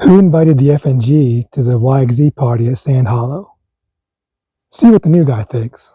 Who invited the FNG to the YXZ party at Sand Hollow? See what the new guy thinks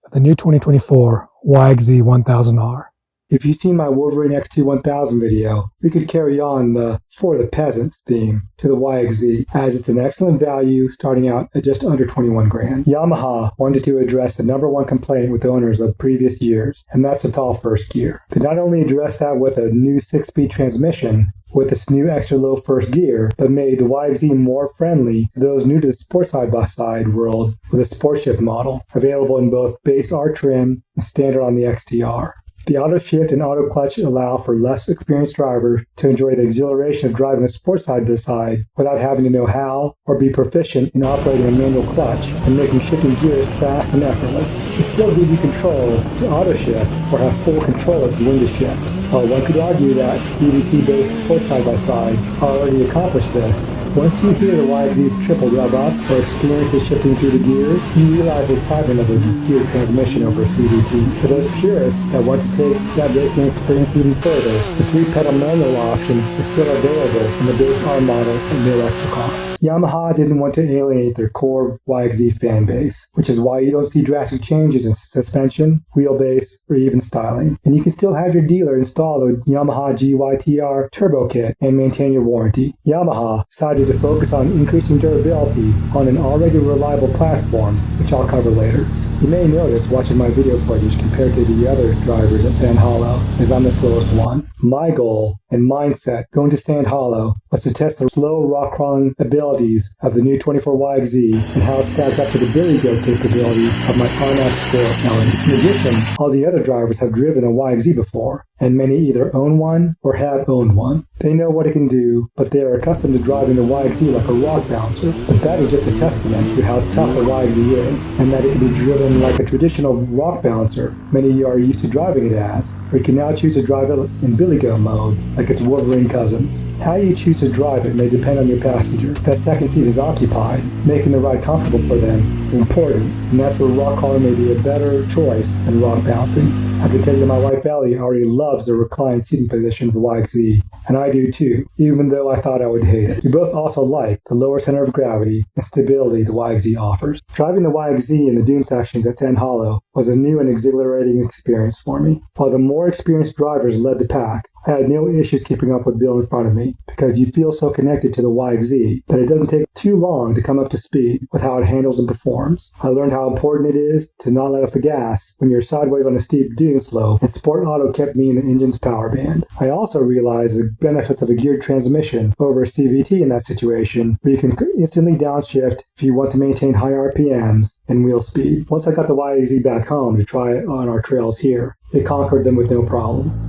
of the new 2024 YXZ 1000R. If you've seen my Wolverine XT 1000 video, we could carry on the For the Peasants theme to the YXZ, as it's an excellent value starting out at just under 21 grand. Yamaha wanted to address the number one complaint with owners of previous years, and that's the tall first gear. They not only addressed that with a new 6-speed transmission, with its new extra low first gear, but made the YXZ more friendly to those new to the sports side-by-side world with a sport shift model, available in both base R trim and standard on the XTR. The auto shift and auto clutch allow for less experienced drivers to enjoy the exhilaration of driving a sport side-by-side without having to know how or be proficient in operating a manual clutch and making shifting gears fast and effortless. It still gives you control to auto shift or have full control of when to shift. While one could argue that CVT-based sports side-by-sides already accomplish this, once you hear the YXZ's triple rev up or experience it shifting through the gears, you realize the excitement of a geared transmission over a CVT. For those purists that want to take that racing experience even further, the 3-pedal manual option is still available in the base R model at no extra cost. Yamaha didn't want to alienate their core YXZ fan base, which is why you don't see drastic changes in suspension, wheelbase, or even styling. And you can still have your dealer install the Yamaha GYTR Turbo Kit and maintain your warranty. Yamaha decided to focus on increasing durability on an already reliable platform, which I'll cover later. You may notice watching my video footage compared to the other drivers at Sand Hollow, as I'm the slowest one. My goal and mindset going to Sand Hollow was to test the slow rock crawling abilities of the new 24 YXZ and how it stacked up to the Billy Goat capability of my RMAX 4 Melody. In addition, all the other drivers have driven a YXZ before, and many either own one or have owned one. They know what it can do, but they are accustomed to driving the YXZ like a rock bouncer. But that is just a testament to how tough the YXZ is, and that it can be driven like a traditional rock bouncer many are used to driving it as, or you can now choose to drive it in Billy Goat mode, like its Wolverine cousins. How you choose to drive it may depend on your passenger. If that second seat is occupied, making the ride comfortable for them is important, and that's where rock crawling may be a better choice than rock bouncing. I can tell you my wife Ellie already loves the reclined seating position of the YXZ, and I do too, even though I thought I would hate it. We both also like the lower center of gravity and stability the YXZ offers. Driving the YXZ in the dune sections at Sand Hollow was a new and exhilarating experience for me. While the more experienced drivers led the pack, I had no issues keeping up with Bill in front of me, because you feel so connected to the YXZ that it doesn't take too long to come up to speed with how it handles and performs. I learned how important it is to not let off the gas when you're sideways on a steep dune slope, and Sport Auto kept me in the engine's power band. I also realized the benefits of a geared transmission over a CVT in that situation, where you can instantly downshift if you want to maintain high RPMs and wheel speed. Once I got the YXZ back home to try it on our trails here, it conquered them with no problem.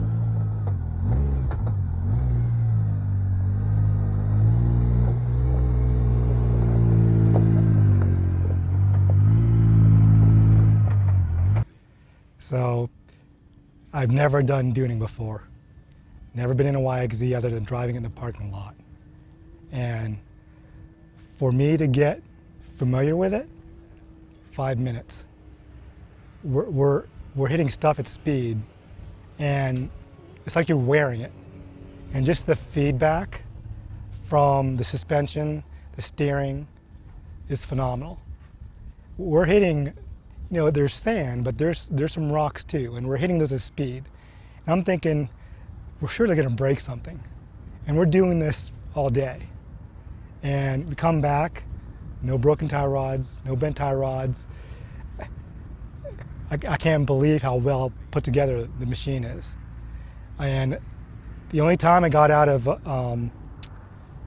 So, I've never done duning before. Never been in a YXZ other than driving in the parking lot. And for me to get familiar with it, 5 minutes. We're hitting stuff at speed, and it's like you're wearing it. And just the feedback from the suspension, the steering, is phenomenal. We're hitting, there's sand, but there's some rocks too, and we're hitting those at speed. And I'm thinking, we're surely going to break something. And we're doing this all day. And we come back, no broken tie rods, no bent tie rods. I can't believe how well put together the machine is. And the only time I got out of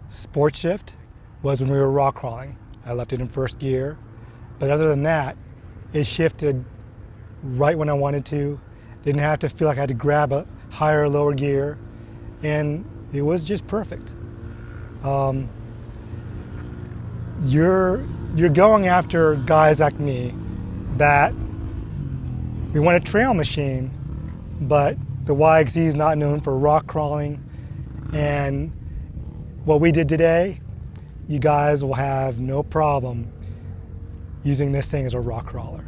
sport shift was when we were rock crawling. I left it in first gear. But other than that, it shifted right when I wanted to. Didn't have to feel like I had to grab a higher or lower gear. And it was just perfect. You're going after guys like me that we want a trail machine, but the YXZ is not known for rock crawling. And what we did today, you guys will have no problem using this thing as a rock crawler.